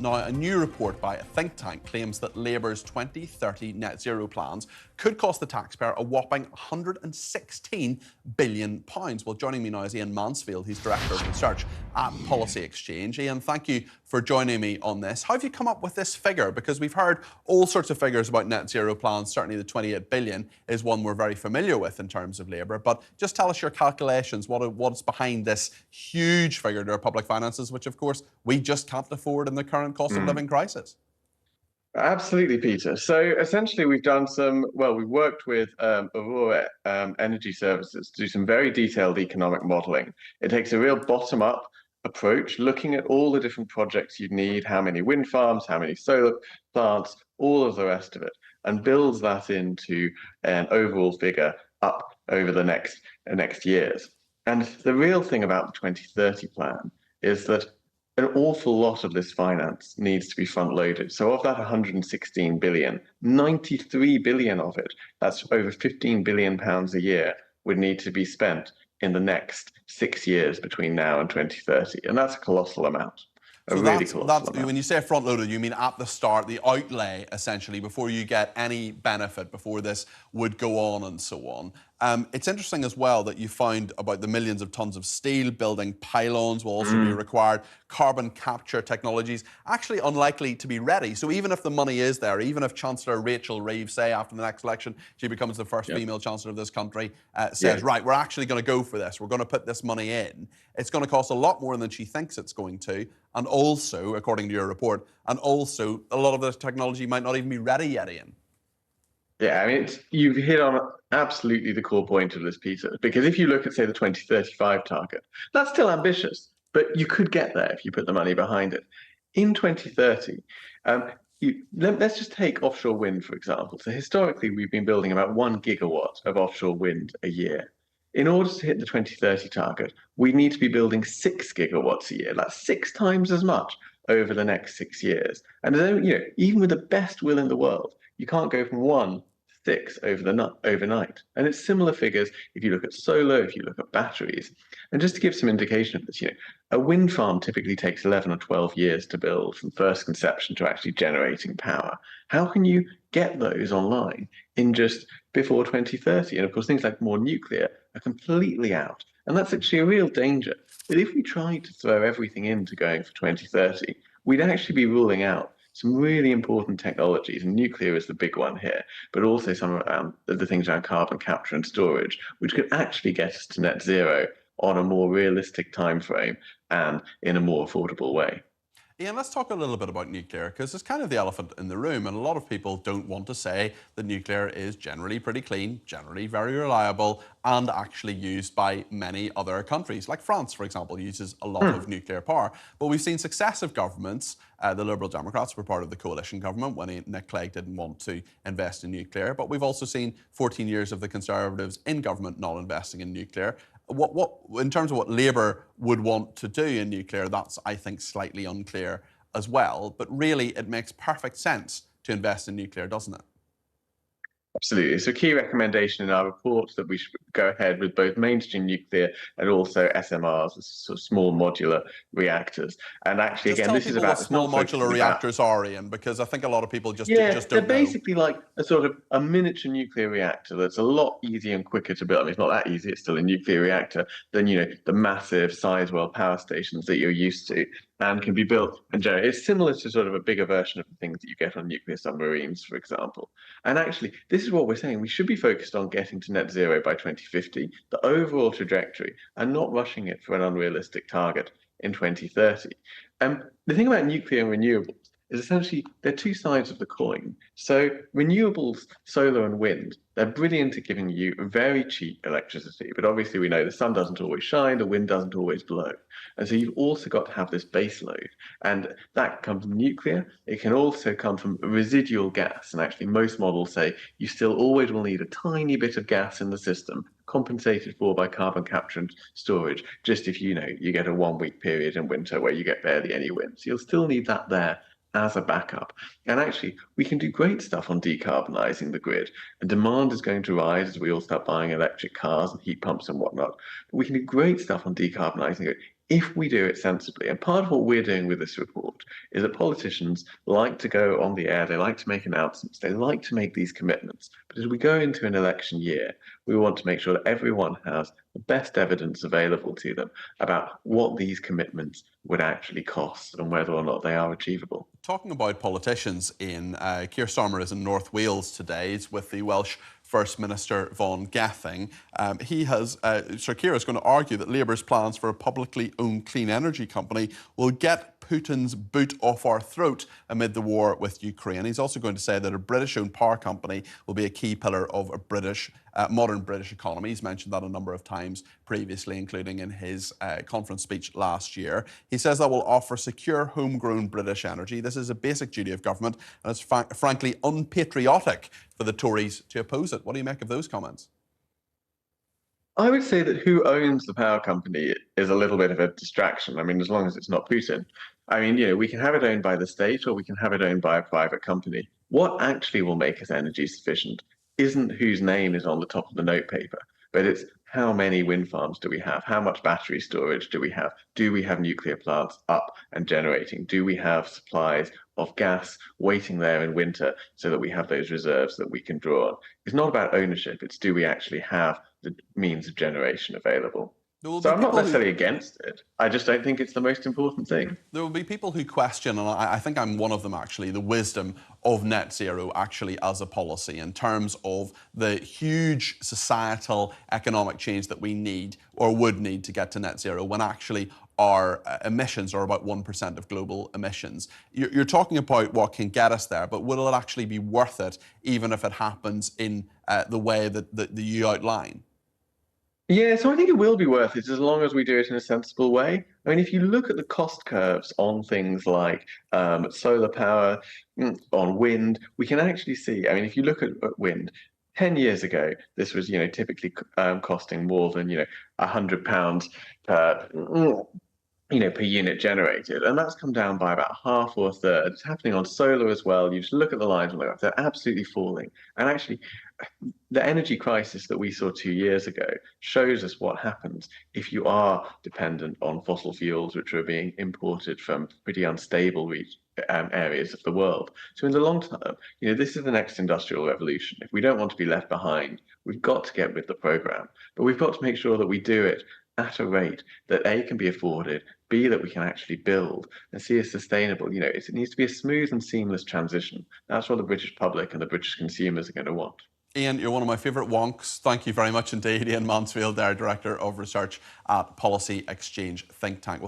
Now, a new report by a think tank claims that Labour's 2030 net zero plans could cost the taxpayer a whopping £116 billion. Well, joining me now is Iain Mansfield. He's Director of Research at Policy Exchange. Iain, thank you for joining me on this. How have you come up with this figure? Because we've heard all sorts of figures about net zero plans. Certainly the 28 billion is one we're very familiar with in terms of Labour. But just tell us your calculations. What's behind this huge figure to our public finances, which, of course, we just can't afford in the current cost of living crisis? Absolutely, Peter. So essentially, we've worked with Aurora Energy Services to do some very detailed economic modelling. It takes a real bottom-up approach, looking at all the different projects you'd need, how many wind farms, how many solar plants, all of the rest of it, and builds that into an overall figure up over the next years. And the real thing about the 2030 plan is that an awful lot of this finance needs to be front-loaded. So of that 116 billion, 93 billion of it, that's over 15 billion pounds a year, would need to be spent in the next 6 years between now and 2030. And that's a colossal amount. So that's when you say front-loaded, you mean at the start, the outlay, essentially, before you get any benefit, before this would go on and so on. It's interesting as well that you found about the millions of tons of steel, building pylons will also be required, carbon capture technologies, actually unlikely to be ready. So even if the money is there, even if Chancellor Rachel Reeves, say after the next election, she becomes the first female Chancellor of this country, says, right, we're actually going to go for this, we're going to put this money in, it's going to cost a lot more than she thinks it's going to. And also, according to your report, and also a lot of this technology might not even be ready yet, Iain. Yeah, I mean, you've hit on absolutely the core point of this, Peter, because if you look at, say, the 2035 target, that's still ambitious, but you could get there if you put the money behind it. In 2030, let's just take offshore wind, for example. So historically, we've been building about 1 gigawatt of offshore wind a year. In order to hit the 2030 target, we need to be building 6 gigawatts a year. That's 6 times as much over the next 6 years. And even with the best will in the world, you can't go from 1 to 6 overnight. And it's similar figures if you look at solar, if you look at batteries. And just to give some indication of this, a wind farm typically takes 11 or 12 years to build from first conception to actually generating power. How can you get those online in just before 2030? And of course, things like more nuclear are completely out. And that's actually a real danger. But if we tried to throw everything into going for 2030, we'd actually be ruling out some really important technologies, and nuclear is the big one here, but also some around the things around carbon capture and storage, which could actually get us to net zero on a more realistic time frame and in a more affordable way. Iain, let's talk a little bit about nuclear, because it's kind of the elephant in the room, and a lot of people don't want to say that nuclear is generally pretty clean, generally very reliable, and actually used by many other countries. Like France, for example, uses a lot of nuclear power. But we've seen successive governments, the Liberal Democrats were part of the coalition government when Nick Clegg didn't want to invest in nuclear, but we've also seen 14 years of the Conservatives in government not investing in nuclear. In terms of what Labour would want to do in nuclear, that's, I think, slightly unclear as well. But really, it makes perfect sense to invest in nuclear, doesn't it? Absolutely. So a key recommendation in our report that we should go ahead with both mainstream nuclear and also SMRs, sort of small modular reactors. And actually, just again, this is about small modular reactors are, Iain, because I think a lot of people just don't know. They're basically like a sort of a miniature nuclear reactor that's a lot easier and quicker to build. I mean, it's not that easy, it's still a nuclear reactor, than, the massive Sizewell power stations that you're used to, and can be built and generated. It's similar to sort of a bigger version of the things that you get on nuclear submarines, for example. And actually, this is what we're saying. We should be focused on getting to net zero by 2050, the overall trajectory, and not rushing it for an unrealistic target in 2030. The thing about nuclear and renewables is essentially they're two sides of the coin. So renewables, solar and wind, they're brilliant at giving you very cheap electricity, but obviously we know the sun doesn't always shine, the wind doesn't always blow. And so you've also got to have this base load. And that comes from nuclear. It can also come from residual gas. And actually most models say you still always will need a tiny bit of gas in the system, compensated for by carbon capture and storage, just if you get a 1 week period in winter where you get barely any wind. So you'll still need that there as a backup. And actually, we can do great stuff on decarbonising the grid. And demand is going to rise as we all start buying electric cars and heat pumps and whatnot. But we can do great stuff on decarbonising it if we do it sensibly. And part of what we're doing with this report is that politicians like to go on the air, they like to make announcements, they like to make these commitments. But as we go into an election year, we want to make sure that everyone has the best evidence available to them about what these commitments would actually cost and whether or not they are achievable. Talking about politicians, Keir Starmer is in North Wales today. He's with the Welsh First Minister Vaughan Gething. Sir Keir is going to argue that Labour's plans for a publicly owned clean energy company will get Putin's boot off our throat amid the war with Ukraine. He's also going to say that a British-owned power company will be a key pillar of a modern British economy. He's mentioned that a number of times previously, including in his conference speech last year. He says that will offer secure, homegrown British energy. This is a basic duty of government, and it's frankly unpatriotic for the Tories to oppose it. What do you make of those comments? I would say that who owns the power company is a little bit of a distraction. I mean, as long as it's not Putin. I mean, we can have it owned by the state or we can have it owned by a private company. What actually will make us energy sufficient isn't whose name is on the top of the notepaper, but it's how many wind farms do we have? How much battery storage do we have? Do we have nuclear plants up and generating? Do we have supplies of gas waiting there in winter so that we have those reserves that we can draw on? It's not about ownership, it's do we actually have the means of generation available? There will So be I'm not people necessarily against it. I just don't think it's the most important thing. There will be people who question, and I think I'm one of them actually, the wisdom of net zero actually as a policy in terms of the huge societal economic change that we need or would need to get to net zero when actually our emissions are about 1% of global emissions. You're talking about what can get us there, but will it actually be worth it even if it happens in the way that you outline? Yeah, so I think it will be worth it as long as we do it in a sensible way. I mean, if you look at the cost curves on things like solar power, on wind, we can actually see, I mean, if you look at wind, 10 years ago, this was, typically costing more than, £100 per, per unit generated. And that's come down by about half or a third. It's happening on solar as well. You just look at the lines on the graph, they're absolutely falling. And actually, the energy crisis that we saw 2 years ago shows us what happens if you are dependent on fossil fuels, which are being imported from pretty unstable areas of the world. So in the long term, this is the next industrial revolution. If we don't want to be left behind, we've got to get with the program, but we've got to make sure that we do it at a rate that A, can be afforded, B, that we can actually build, and C, is sustainable. It needs to be a smooth and seamless transition. That's what the British public and the British consumers are going to want. Iain, you're one of my favourite wonks. Thank you very much indeed. Iain Mansfield, Director of Research at Policy Exchange think tank.